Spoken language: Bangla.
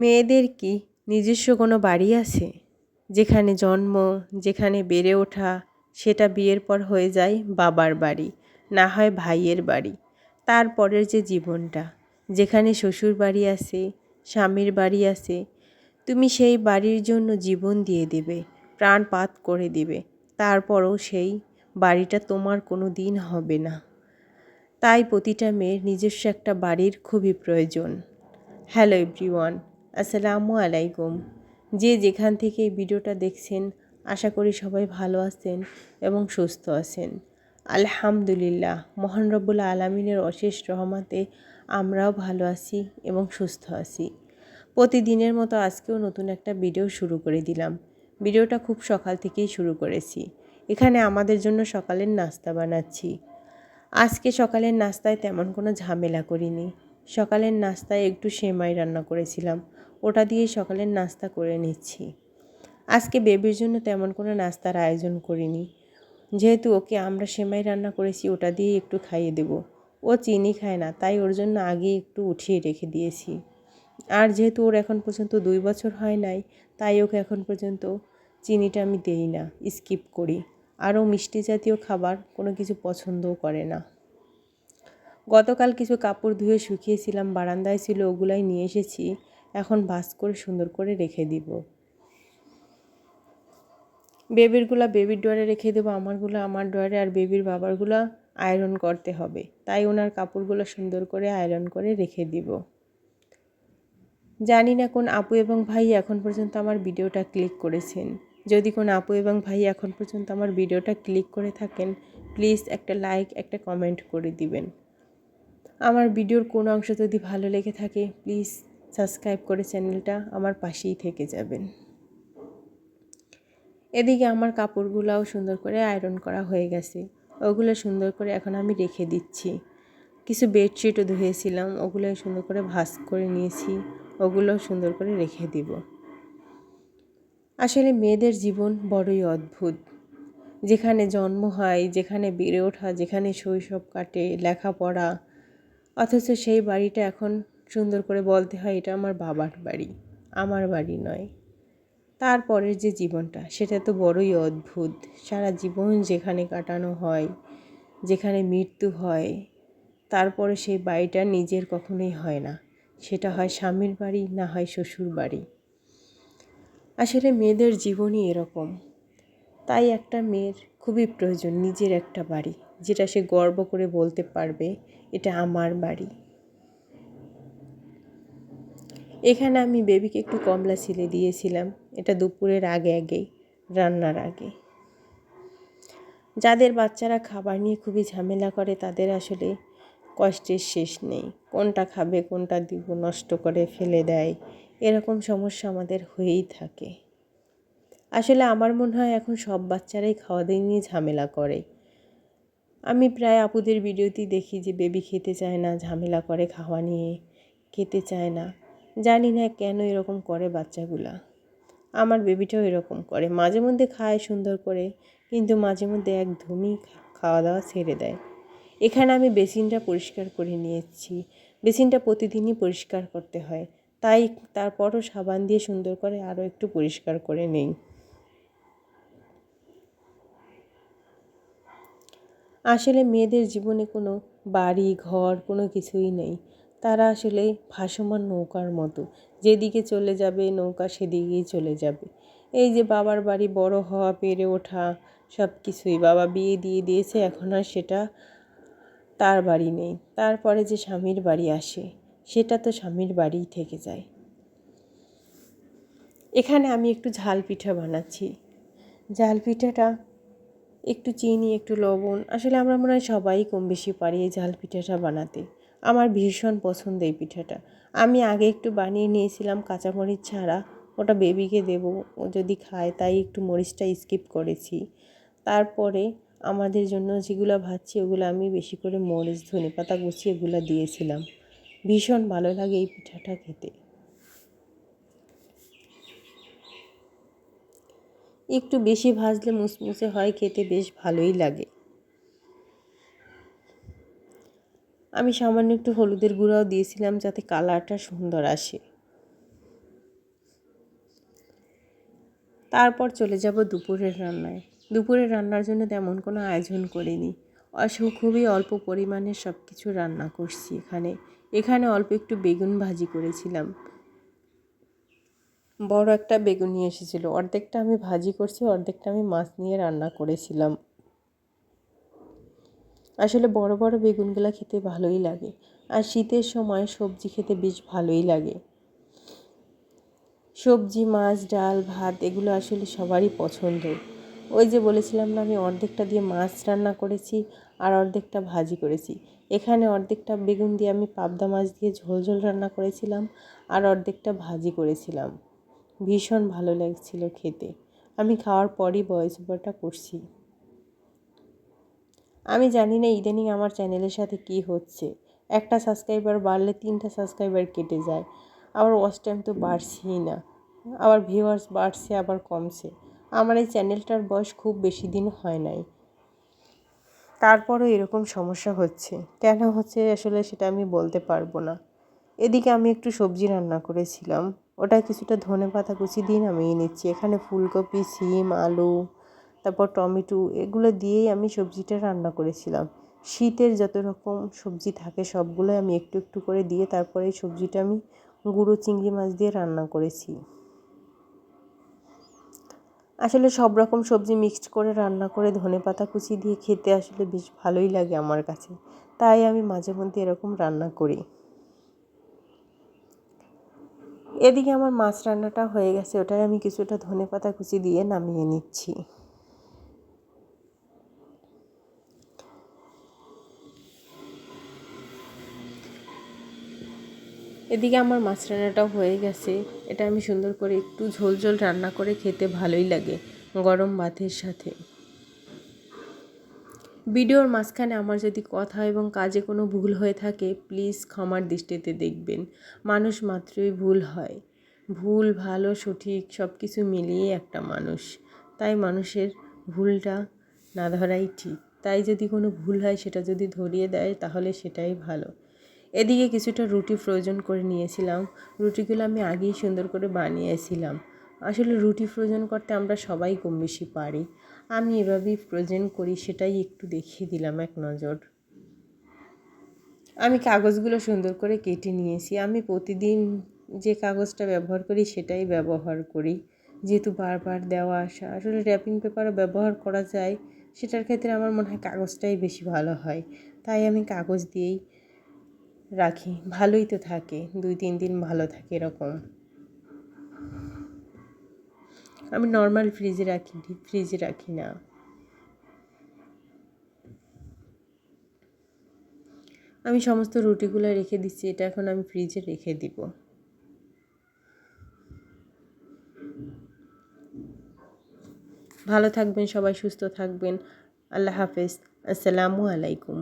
মেয়েদের কি নিজস্ব কোনো বাড়ি আছে? যেখানে জন্ম, যেখানে বেড়ে ওঠা, সেটা বিয়ের পর হয়ে যায় বাবার বাড়ি, না হয় ভাইয়ের বাড়ি। তারপরের যে জীবনটা, যেখানে শ্বশুর বাড়ি আছে, স্বামীর বাড়ি আছে, তুমি সেই বাড়ির জন্য জীবন দিয়ে দেবে, প্রাণপাত করে দিবে। তারপরও সেই বাড়িটা তোমার কোনো দিন হবে না। তাই প্রতিটা মেয়ের নিজস্ব একটা বাড়ির খুবই প্রয়োজন। হ্যালো এভরিওয়ান, আসসালামু আলাইকুম। যে যেখান থেকে এই ভিডিওটা দেখছেন, আশা করি সবাই ভালো আছেন এবং সুস্থ আছেন। আলহামদুলিল্লাহ, মহান রব্বুল আলামিনের অশেষ রহমতে আমরাও ভালো আছি এবং সুস্থ আছি। প্রতিদিনের মতো আজকেও নতুন একটা ভিডিও শুরু করে দিলাম। ভিডিওটা খুব সকাল থেকেই শুরু করেছি। এখানে আমাদের জন্য সকালের নাস্তা বানাচ্ছি। আজকে সকালের নাস্তায় তেমন কোনো ঝামেলা করিনি। সকালের নাস্তায় একটু সেমাই রান্না করেছিলাম, ওটা দিয়ে সকালের নাস্তা করে নিচ্ছি। আজকে বেবির জন্য তেমন কোনো নাস্তার আয়োজন করিনি, যেহেতু ওকে আমরা সেমাই রান্না করেছি ওটা দিয়ে একটু খাইয়ে দেব। ও চিনি খায় না, তাই ওর জন্য আগে একটু উঠিয়ে রেখে দিয়েছি। আর যেহেতু ওর এখন পর্যন্ত 2 বছর হয় নাই, তাই ওকে এখন পর্যন্ত চিনিটা আমি দেই না, স্কিপ করি। আরও মিষ্টি জাতীয় খাবার কোনো কিছু পছন্দও করে না। গতকাল কিছু কাপড় ধুয়ে শুকিয়েছিলাম, বারান্দায় ছিল, ওগুলাই নিয়ে এসেছি। এখন ভাঁজ করে সুন্দর করে রেখে দিব। বেবিরগুলা বেবির ড্রয়ারে রেখে দেবো, আমারগুলো আমার ড্রয়ারে, আর বেবির বাবারগুলো আয়রন করতে হবে, তাই ওনার কাপড়গুলো সুন্দর করে আয়রন করে রেখে দিব। জানি না কোন আপু এবং ভাই এখন পর্যন্ত আমার ভিডিওটা ক্লিক করেছেন। যদি কোন আপু এবং ভাই এখন পর্যন্ত আমার ভিডিওটা ক্লিক করে থাকেন, প্লিজ একটা লাইক, একটা কমেন্ট করে দিবেন। আমার ভিডিওর কোনো অংশ যদি ভালো লেগে থাকে, প্লিজ সাবস্ক্রাইব করে চ্যানেলটা আমার পাশেই থেকে যাবেন। এদিকে আমার কাপড়গুলোও সুন্দর করে আয়রন করা হয়ে গেছে, ওগুলো সুন্দর করে এখন আমি রেখে দিচ্ছি। কিছু বেডশিটও ধুয়েছিলাম, ওগুলো সুন্দর করে ভাঁজ করে নিয়েছি, ওগুলো সুন্দর করে রেখে দিব। আসলে মেয়েদের জীবন বড়ই অদ্ভুত। যেখানে জন্ম হয়, যেখানে বেড়ে ওঠা, যেখানে শৈশব কাটে, লেখাপড়া, অথচ সেই বাড়িটা এখন সুন্দর করে বলতে হয় এটা আমার বাবার বাড়ি, আমার বাড়ি নয়। তারপরের যে জীবনটা, সেটা তো বড়ই অদ্ভুত। সারা জীবন যেখানে কাটানো হয়, যেখানে মৃত্যু হয়, তারপরে সেই বাড়িটা নিজের কখনোই হয় না। সেটা হয় স্বামীর বাড়ি, না হয় শ্বশুর বাড়ি। আসলে মেয়েদের জীবনই এরকম। তাই একটা মেয়ের খুবই প্রয়োজন নিজের একটা বাড়ি, যেটা সে গর্ব করে বলতে পারবে এটা আমার বাড়ি। এখানে আমি বেবিকে একটু কমলা ছিলে দিয়েছিলাম, এটা দুপুরের আগেই, রান্নার আগে। যাদের বাচ্চারা খাবার নিয়ে খুবই ঝামেলা করে, তাদের আসলে কষ্টের শেষ নেই। কোনটা খাবে, কোনটা দিব, নষ্ট করে ফেলে দেয়, এরকম সমস্যা আমাদের হয়েই থাকে। আসলে আমার মনে হয় এখন সব বাচ্চারাই খাওয়া দাওয়া নিয়ে ঝামেলা করে। আমি প্রায় আপুদের ভিডিওতেই দেখি যে বেবি খেতে চায় না, ঝামেলা করে খাওয়া নিয়ে, খেতে চায় না। জানি না কেন এরকম করে বাচ্চাগুলা। আমার বেবিটাও এরকম করে, মাঝে মধ্যে খায় সুন্দর করে, কিন্তু মাঝে মধ্যে একদমই খাওয়া দাওয়া ছেড়ে দেয়। এখানে আমি বেসিনটা পরিষ্কার করে নিয়েছি। বেসিনটা প্রতিদিনই পরিষ্কার করতে হয়, তাই তারপরও সাবান দিয়ে সুন্দর করে আরও একটু পরিষ্কার করে নেই। আসলে মেয়েদের জীবনে কোনো বাড়ি ঘর কোনো কিছুই নেই। তারা আসলে ভাসমান নৌকার মতো, যেদিকে চলে যাবে নৌকা সেদিকেই চলে যাবে। এই যে বাবার বাড়ি, বড় হওয়া, বেড়ে ওঠা, সব কিছুই বাবা বিয়ে দিয়ে দিয়েছে, এখন আর সেটা তার বাড়ি নেই। তারপরে যে স্বামীর বাড়ি আসে, সেটা তো স্বামীর বাড়িই থেকে যায়। এখানে আমি একটু ঝাল পিঠা বানাচ্ছি। ঝাল পিঠাটা একটু চিনি, একটু লবণ, আসলে আমরা মনে হয় সবাই কম বেশি পারি এই ঝাল পিঠাটা বানাতে। আমার ভীষণ পছন্দ এই পিঠাটা। আমি আগে একটু বানিয়ে নিয়েছিলাম কাঁচামরিচ ছাড়া, ওটা বেবিকে দেব, ও যদি খায়, তাই একটু মরিচটা স্কিপ করেছি। তারপরে আমাদের জন্য যেগুলো ভাজছি ওগুলো আমি বেশি করে মরিচ, ধনেপাতা কুচি এগুলো দিয়েছিলাম। ভীষণ ভালো লাগে এই পিঠাটা খেতে। একটু বেশি ভাজলে মুচমুচে হয়, খেতে বেশ ভালোই লাগে। আমি সামান্য একটু হলুদের গুঁড়াও দিয়েছিলাম যাতে কালারটা সুন্দর আসে। তারপর চলে যাব দুপুরের রান্নায়। দুপুরের রান্নার জন্য তেমন কোনো আয়োজন করিনি, খুবই অল্প পরিমাণে সব কিছু রান্না করছি। এখানে অল্প একটু বেগুন ভাজি করেছিলাম। বড় একটা বেগুন নিয়ে এসেছিলো, অর্ধেকটা আমি ভাজি করছি, অর্ধেকটা আমি মাছ নিয়ে রান্না করেছিলাম। আসলে বড় বড় বেগুনগুলো খেতে ভালোই লাগে, আর শীতের সময় সবজি খেতে বেশ ভালোই লাগে। সবজি, মাছ, ডাল, ভাত এগুলো আসলে সবারই পছন্দ। ওই যে বলেছিলাম না, আমি অর্ধেকটা দিয়ে মাছ রান্না করেছি আর অর্ধেকটা ভাজি করেছি। এখানে অর্ধেকটা বেগুন দিয়ে আমি পাবদা মাছ দিয়ে ঝোল ঝোল রান্না করেছিলাম, আর অর্ধেকটা ভাজি করেছিলাম। ভীষণ ভালো লাগছিল খেতে। আমি খাওয়ার পরই ভয়েস ওভারটা করছি। আমি জানি না ইদানিং আমার চ্যানেলের সাথে কি হচ্ছে, একটা সাবস্ক্রাইবার বাড়লে 3টা সাবস্ক্রাইবার কেটে যায়, আবার ওয়াচ টাইম তো বাড়ছেই না, আবার ভিউয়ার্স বাড়ছে আবার কমছে। আমার এই চ্যানেলটার বয়স খুব বেশি দিন হয় নাই, তারপরও এরকম সমস্যা হচ্ছে। কেন হচ্ছে আসলে সেটা আমি বলতে পারবো না। এদিকে আমি একটু সবজি রান্না করেছিলাম, ওটা কিছুটা ধনেপাতা কুচি দিয়ে নামিয়ে নিচ্ছি। এখানে ফুলকপি, সিম, আলু, তারপর টমেটো এগুলো দিয়েই আমি সবজিটা রান্না করেছিলাম। শীতের যত রকম সবজি থাকে সবগুলোই আমি একটু একটু করে দিয়ে তারপরে এই সবজিটা আমি গুঁড়ো চিংড়ি মাছ দিয়ে রান্না করেছি। আসলে সব রকম সবজি মিক্সড করে রান্না করে ধনেপাতা কুচি দিয়ে খেতে আসলে বেশ ভালোই লাগে আমার কাছে, তাই আমি মাঝে মধ্যে এরকম রান্না করি। এদিকে আমার মাছ রান্নাটা হয়ে গেছে, ওটাই আমি কিছুটা ধনেপাতা কুচি দিয়ে নামিয়ে নিচ্ছি। এদিকে আমার মাছ রান্নাটাও হয়ে গেছে। এটা আমি সুন্দর করে একটু ঝোল ঝোল রান্না করে খেতে ভালোই লাগে গরম ভাতের সাথে। ভিডিওর মাঝখানে আমার যদি কথা এবং কাজে কোনো ভুল হয়ে থাকে প্লিজ ক্ষমার দৃষ্টিতে দেখবেন। মানুষ মাত্রই ভুল হয়, ভুল ভালো সঠিক সব কিছু মিলিয়ে একটা মানুষ, তাই মানুষের ভুলটা না ধরাই ঠিক। তাই যদি কোনো ভুল হয় সেটা যদি ধরিয়ে দেয় তাহলে সেটাই ভালো। এদিকে কিছুটা রুটি ফ্রোজেন করে নিয়েছিলাম, রুটিগুলো আমি আগেই সুন্দর করে বানিয়েছিলাম। আসলে রুটি ফ্রোজেন করতে আমরা সবাই কম বেশি পারি, আমি এভাবেই ফ্রোজেন করি, সেটাই একটু দেখিয়ে দিলাম এক নজর। আমি কাগজগুলো সুন্দর করে কেটে নিয়েছি। আমি প্রতিদিন যে কাগজটা ব্যবহার করি সেটাই ব্যবহার করি, যেহেতু বারবার দেওয়া আসা। আসলে র্যাপিং পেপারও ব্যবহার করা যায়, সেটার ক্ষেত্রে আমার মনে হয় কাগজটাই বেশি ভালো হয়, তাই আমি কাগজ দিয়েই রাখি। ভালোই তো থাকে, 2-3 দিন ভালো থাকে এরকম। আমি নর্মাল ফ্রিজে রাখি, ডিপ ফ্রিজে রাখি না। আমি সমস্ত রুটিগুলো রেখে দিচ্ছি, এটা এখন আমি ফ্রিজে রেখে দিব। ভালো থাকবেন সবাই, সুস্থ থাকবেন। আল্লাহ হাফেজ। আসসালামু আলাইকুম।